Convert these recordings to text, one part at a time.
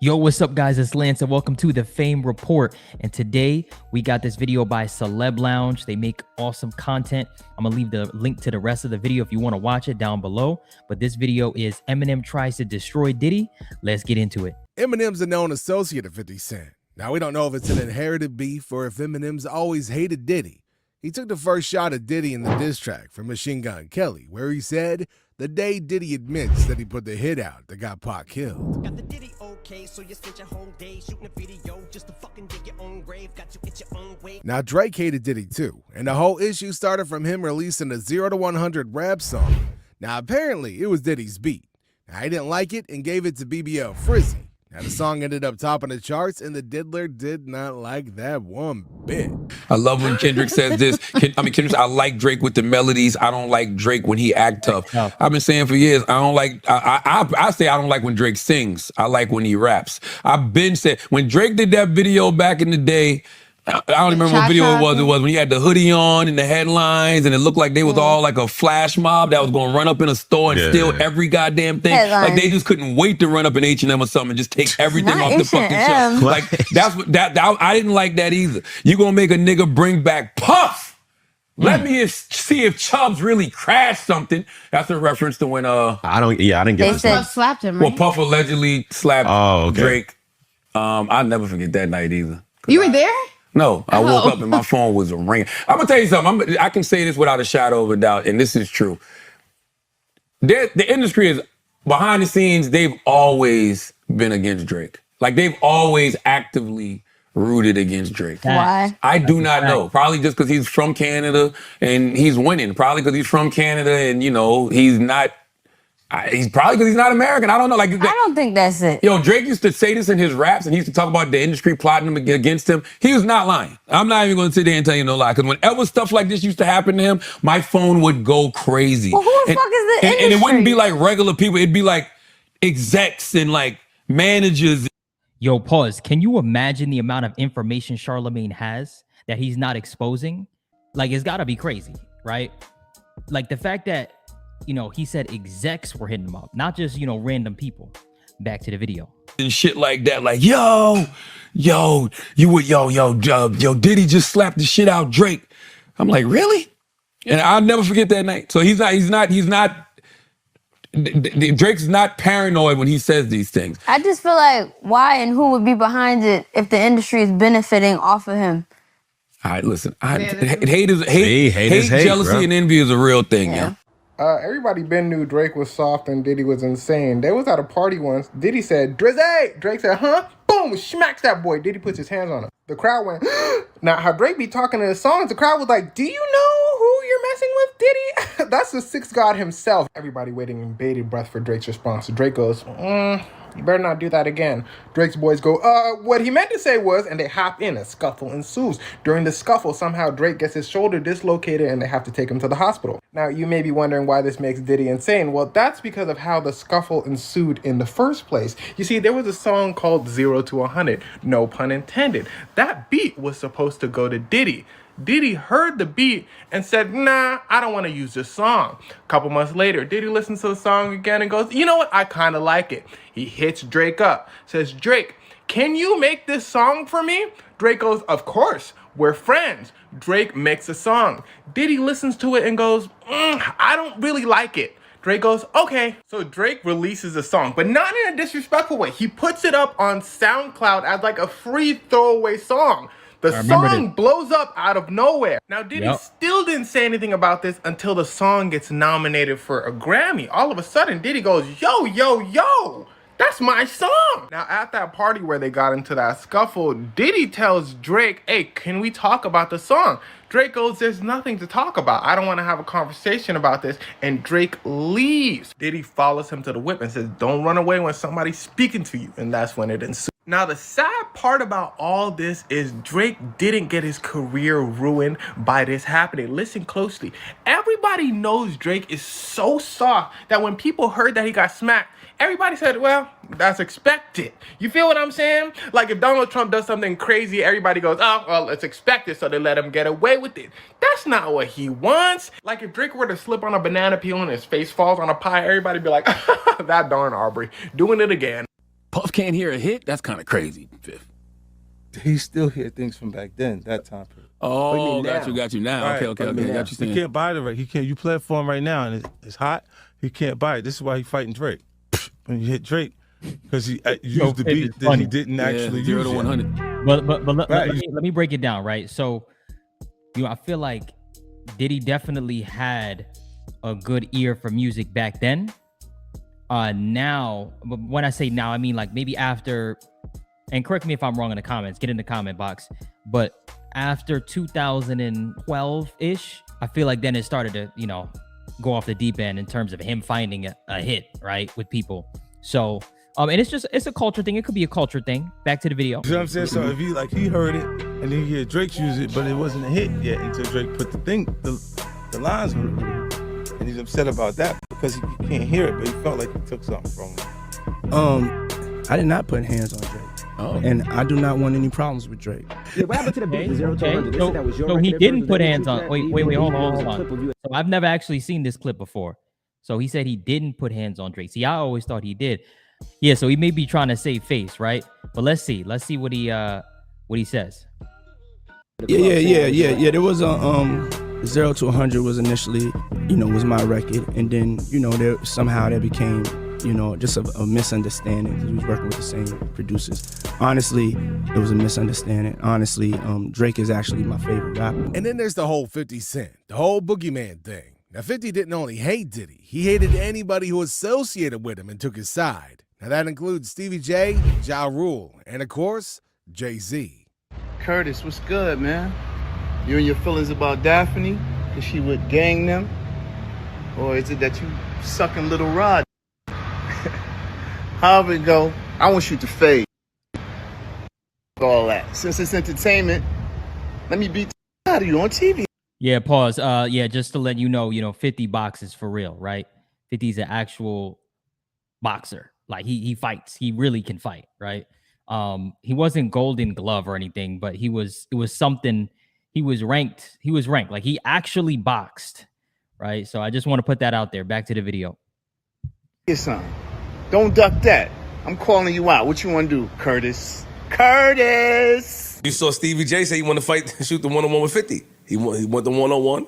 Yo, what's up, guys? It's Lance, and welcome to the Fame Report. And today we got this video by Celeb Lounge. They make awesome content. I'm gonna leave the link to the rest of the video if you want to watch it down below. But this video is Eminem tries to destroy Diddy. Let's get into it. Eminem's a known associate of 50 Cent. Now, we don't know if it's an inherited beef or if Eminem's always hated Diddy. He took the first shot at Diddy in the diss track from Machine Gun Kelly, where he said, "The day Diddy admits that he put the hit out that got Pac killed." Got the Diddy okay, so you spent your whole day shooting a video just to fucking dig your own grave. Got you get your own way. Now, Drake hated Diddy too, and the whole issue started from him releasing a 0 to 100 rap song. Now, apparently, it was Diddy's beat. Now, he didn't like it and gave it to BBL Frizzy. Now, the song ended up topping the charts, and the diddler did not like that one bit. I love when Kendrick says this. Kendrick, I like Drake with the melodies. I don't like Drake when he act tough. I've been saying for years, I don't like, I say I don't like when Drake sings. I like when he raps. I've been saying, when Drake did that video back in the day, I don't remember what video it was. It was when he had the hoodie on and the headlines, and it looked like they was all like a flash mob that was going to run up in a store and steal every goddamn thing. Like they just couldn't wait to run up in H&M or something and just take everything off the fucking shelf. Like that's what I didn't like that either. You gonna make a nigga bring back Puff? Let me see if Chubbs really crashed something. That's a reference to when I didn't get this. Puff slapped him, right? Well, Puff allegedly slapped Drake. I'll never forget that night either. You were there? No, I woke up and my phone was ringing. I'm gonna tell you something. I can say this without a shadow of a doubt, and this is true. The industry is behind the scenes. They've always been against Drake. Like they've always actively rooted against Drake. Why? I do not know. Probably just because he's from Canada and he's winning. Probably because he's from Canada and he's not. He's probably because he's not American. I don't know. Like I don't think that's it. Yo, Drake used to say this in his raps, and he used to talk about the industry plotting him against him. He was not lying. I'm not even going to sit there and tell you no lie. Because whenever stuff like this used to happen to him, my phone would go crazy. Well, who the fuck is the industry? And it wouldn't be like regular people. It'd be like execs and like managers. Yo, pause. Can you imagine the amount of information Charlemagne has that he's not exposing? Like, it's got to be crazy, right? Like the fact that he said execs were hitting him up, not just, random people. Back to the video. And shit like that, like, yo, Diddy just slapped the shit out Drake. I'm like, really? And I'll never forget that night. So Drake's not paranoid when he says these things. I just feel like why and who would be behind it if the industry is benefiting off of him? All right, listen, hate, jealousy, bro. and envy is a real thing, yeah. Everybody been knew Drake was soft and Diddy was insane. They was at a party once. Diddy said, "Drizzy!" Drake said, "Huh?" Boom! Smacks that boy. Diddy puts his hands on him. The crowd went, Now, how Drake be talking in his songs, the crowd was like, "Do you know who you're messing with, Diddy?" That's the sixth god himself. Everybody waiting in bated breath for Drake's response. Drake goes, "You better not do that again." Drake's boys go, what he meant to say was, and they hop in. A scuffle ensues. During the scuffle, somehow Drake gets his shoulder dislocated and they have to take him to the hospital. Now, you may be wondering why this makes Diddy insane. Well, that's because of how the scuffle ensued in the first place. You see, there was a song called 0 to 100, no pun intended. That beat was supposed to go to Diddy. Diddy heard the beat and said, "Nah, I don't want to use this song." A couple months later, Diddy listens to the song again and goes, "You know what? I kind of like it." He hits Drake up, says, "Drake, can you make this song for me?" Drake goes, "Of course, we're friends." Drake makes a song. Diddy listens to it and goes, "I don't really like it." Drake goes, "Okay." So Drake releases a song, but not in a disrespectful way. He puts it up on SoundCloud as like a free throwaway song. The song blows up out of nowhere. Now, Diddy still didn't say anything about this until the song gets nominated for a Grammy. All of a sudden, Diddy goes, yo, that's my song. Now, at that party where they got into that scuffle, Diddy tells Drake, "Hey, can we talk about the song?" Drake goes, "There's nothing to talk about. I don't want to have a conversation about this." And Drake leaves. Diddy follows him to the whip and says, "Don't run away when somebody's speaking to you." And that's when it ensues. Now, the sad part about all this is Drake didn't get his career ruined by this happening. Listen closely. Everybody knows Drake is so soft that when people heard that he got smacked, everybody said, "Well, that's expected." You feel what I'm saying? Like if Donald Trump does something crazy, everybody goes, "Oh, well, it's expected," so they let him get away with it. That's not what he wants. Like if Drake were to slip on a banana peel and his face falls on a pie, everybody be like, "That darn Aubrey, doing it again." Puff can't hear a hit? That's kind of crazy, Fifth. He still hear things from back then, that time period. Oh, got you now. Right. Okay, got you He saying. can't buy the record. He can't. You play it for him right now, and it's hot. He can't buy it. This is why he fighting Drake. When you hit Drake, because he used the beat that he didn't actually 0 use. to 100. But Right. let me break it down, right? So, I feel like Diddy definitely had a good ear for music back then. Now, but when I say now, I mean like maybe after, and correct me if I'm wrong in the comments, get in the comment box, but after 2012-ish, I feel like then it started to, go off the deep end in terms of him finding a hit, right, with people. So, and it's a culture thing. It could be a culture thing. Back to the video. You know what I'm saying? So if he heard it, and then he heard Drake use it, but it wasn't a hit yet until Drake put the lines with it. And he's upset about that because he can't hear it, but he felt like he took something from him. I did not put hands on Drake. And I do not want any problems with Drake. So he didn't put hands on. Wait, hold on. So I've never actually seen this clip before. So he said he didn't put hands on Drake. See, I always thought he did. Yeah, so he may be trying to save face, right? But let's see what he says. Yeah. There was a 0 to 100 was initially, was my record, and then there somehow that became, just a misunderstanding because we was working with the same producers. Honestly, it was a misunderstanding. Honestly, Drake is actually my favorite rapper. And then there's the whole 50 Cent, the whole boogeyman thing. Now 50 didn't only hate Diddy, he hated anybody who associated with him and took his side. Now that includes Stevie Jay, Ja Rule, and of course, Jay-Z. Curtis, what's good, man? You and your feelings about Daphne? Is she would gang them? Or is it that you sucking Little Rod? However it go, I want you to fade. All that. Since it's entertainment, let me beat the out of you on TV. Yeah, pause. Yeah, just to let you know, 50 boxes for real, right? 50's an actual boxer. Like he fights. He really can fight, right? He wasn't Golden Glove or anything, but it was something. He was ranked. Like he actually boxed, right? So I just want to put that out there. Back to the video. Get some. Don't duck that. I'm calling you out. What you want to do, Curtis? Curtis! You saw Stevie Jay say he want to fight, shoot the one-on-one with 50. He want the one-on-one.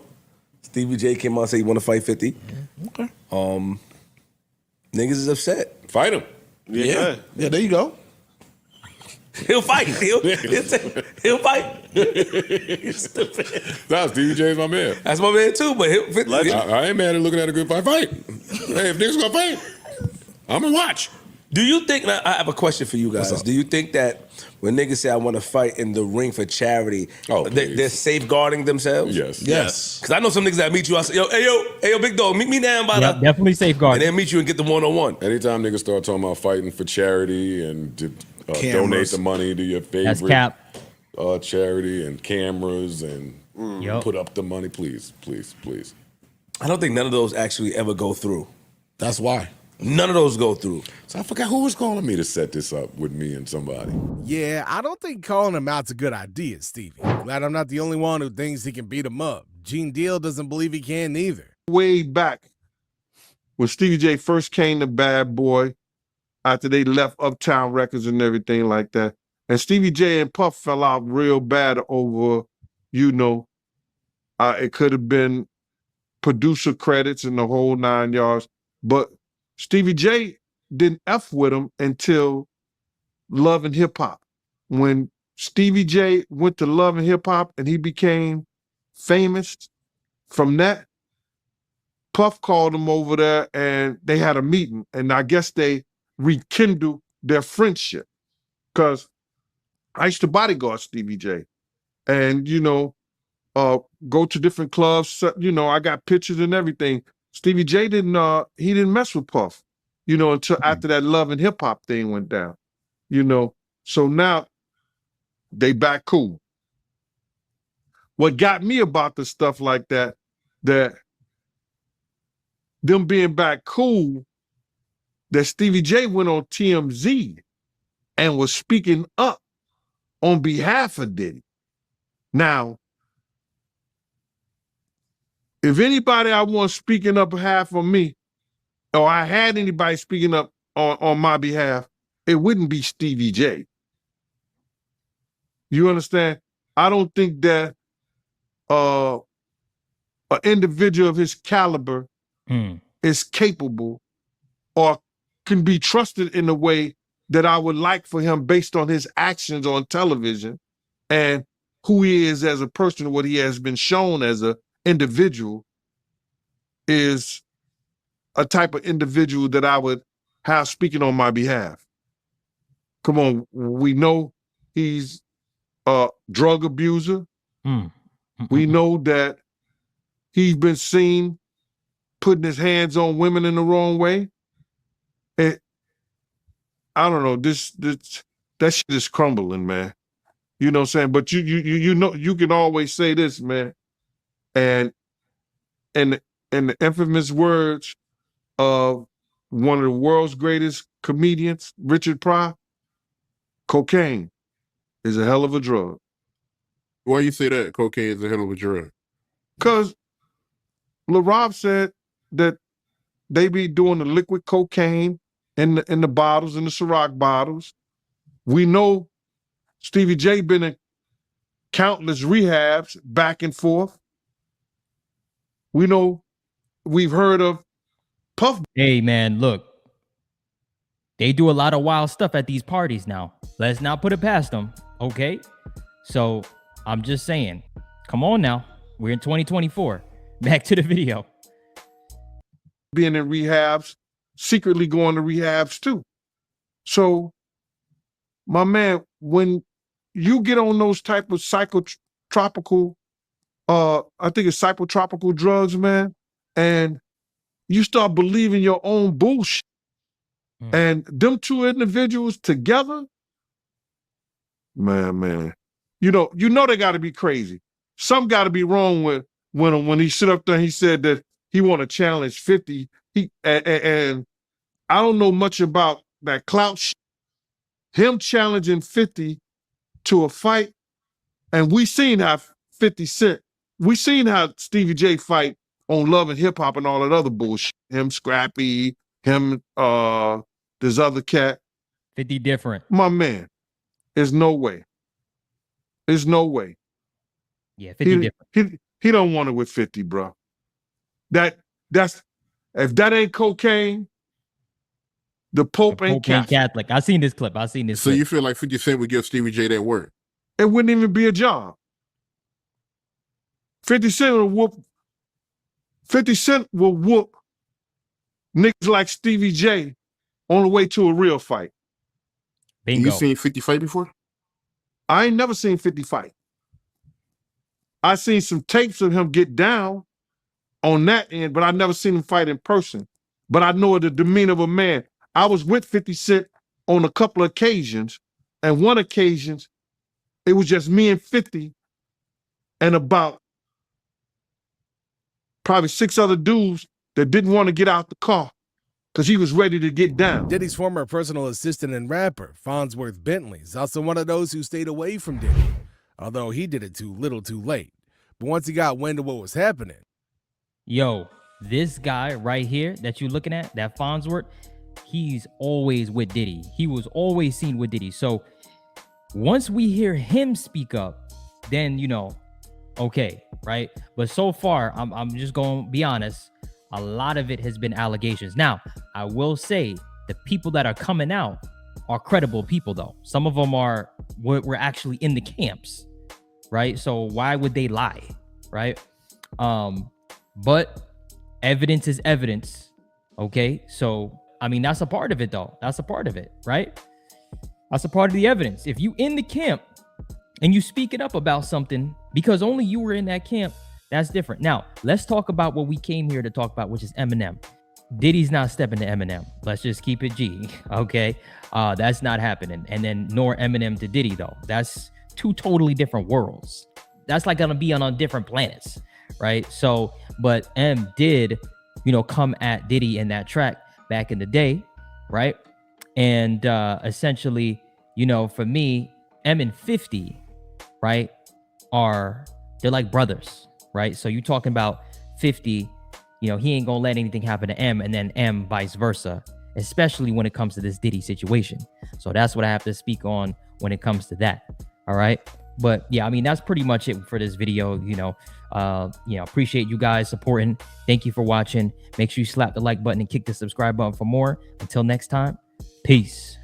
Stevie Jay came out and said he want to fight 50. Okay. Niggas is upset. Fight him. Yeah, there you go. He'll fight. He'll fight. You're stupid. Nah, Stevie J's my man. That's my man too, but I ain't mad at looking at a good fight. Hey, if niggas gonna fight, I'm gonna watch. Do you think, now, I have a question for you guys. Do you think that when niggas say I want to fight in the ring for charity, they're safeguarding themselves? Yes. Because I know some niggas that meet you, I say, yo, big dog, meet me down by the... Definitely safeguarding. And then meet you and get the one-on-one. Anytime niggas start talking about fighting for charity and donate the money to your favorite charity and cameras and put up the money, please. I don't think none of those actually ever go through. That's why. None of those go through. So I forgot who was calling me to set this up with me and somebody. Yeah, I don't think calling him out's a good idea, Stevie. Glad I'm not the only one who thinks he can beat him up. Gene Deal doesn't believe he can either. Way back when Stevie J first came to Bad Boy, after they left Uptown Records and everything like that, and Stevie J and Puff fell out real bad over, it could have been producer credits and the whole 9 yards, but Stevie J didn't F with him until Love and Hip Hop. When Stevie J went to Love and Hip Hop and he became famous from that, Puff called him over there and they had a meeting. And I guess they rekindled their friendship. Because I used to bodyguard Stevie J. And, go to different clubs. I got pictures and everything. Stevie J didn't mess with Puff, until after that Love and Hip Hop thing went down, So now they back cool. What got me about the stuff like that them being back cool, that Stevie J went on TMZ and was speaking up on behalf of Diddy. Now, if anybody I want speaking up behalf of me, or I had anybody speaking up on my behalf, it wouldn't be Stevie J. You understand? I don't think that an individual of his caliber is capable or can be trusted in a way that I would like for him based on his actions on television and who he is as a person, what he has been shown as an individual is a type of individual that I would have speaking on my behalf. Come on, we know he's a drug abuser. We know that he's been seen putting his hands on women in the wrong way. And I don't know, that shit is crumbling, man. You know what I'm saying? But you know, you can always say this, man. And the infamous words of one of the world's greatest comedians, Richard Pryor, cocaine is a hell of a drug. Why you say that cocaine is a hell of a drug? Because LaRob said that they be doing the liquid cocaine in the bottles, in the Ciroc bottles. We know Stevie J been in countless rehabs back and forth. We know, we've heard of Puff. Hey, man, look. They do a lot of wild stuff at these parties now. Let's not put it past them, okay? So I'm just saying, come on now. We're in 2024. Back to the video. Being in rehabs, secretly going to rehabs too. So, my man, when you get on those type of psychotropical, I think it's psychotropical drugs, man, and you start believing your own bullshit, and them two individuals together, man, you know they got to be crazy. Some got to be wrong with when he sit up there and he said that he want to challenge 50. And I don't know much about that clout shit. Him challenging 50 to a fight, and we seen how 50 Cent, we seen how Stevie J fight on Love and Hip Hop and all that other bullshit. Him, Scrappy, him, this other cat. 50 different. My man, there's no way. There's no way. Yeah, 50 different. He don't want it with 50, bro. That's if that ain't cocaine, the Pope ain't Catholic. I seen this clip. So you feel like 50 Cent would give Stevie J that work? It wouldn't even be a job. 50 Cent will whoop. 50 Cent will whoop niggas like Stevie J on the way to a real fight. Bingo. You seen 50 fight before? I ain't never seen 50 fight. I seen some tapes of him get down on that end, but I never seen him fight in person. But I know the demeanor of a man. I was with 50 Cent on a couple of occasions, and one occasion, it was just me and 50 and about probably 6 other dudes that didn't want to get out the car because he was ready to get down. Diddy's former personal assistant and rapper, Farnsworth Bentley, is also one of those who stayed away from Diddy, although he did it too little too late. But once he got wind of what was happening. Yo, this guy right here that you're looking at, that Farnsworth, he's always with Diddy. He was always seen with Diddy. So once we hear him speak up, then, you know, okay, right? But so far, I'm just going to be honest, a lot of it has been allegations. Now, I will say the people that are coming out are credible people, though. Some of them were actually in the camps, right? So why would they lie, right? But evidence is evidence, okay? So, I mean, that's a part of it, though. That's a part of it, right? That's a part of the evidence. If you in the camp and you speaking up about something because only you were in that camp, that's different. Now, let's talk about what we came here to talk about, which is Eminem. Diddy's not stepping to Eminem. Let's just keep it G, okay? That's not happening. And then nor Eminem to Diddy, though. That's two totally different worlds. That's like gonna be on different planets, right? So, but M did, you know, come at Diddy in that track back in the day, right? And essentially, you know, for me, M and 50, right, they're like brothers, right? So you're talking about 50, you know, he ain't gonna let anything happen to M, and then M vice versa. especially when it comes to this Diddy situation. So that's what I have to speak on when it comes to that. All right. But yeah, I mean, that's pretty much it for this video. Appreciate you guys supporting. Thank you for watching. Make sure you slap the like button and kick the subscribe button for more. Until next time, peace.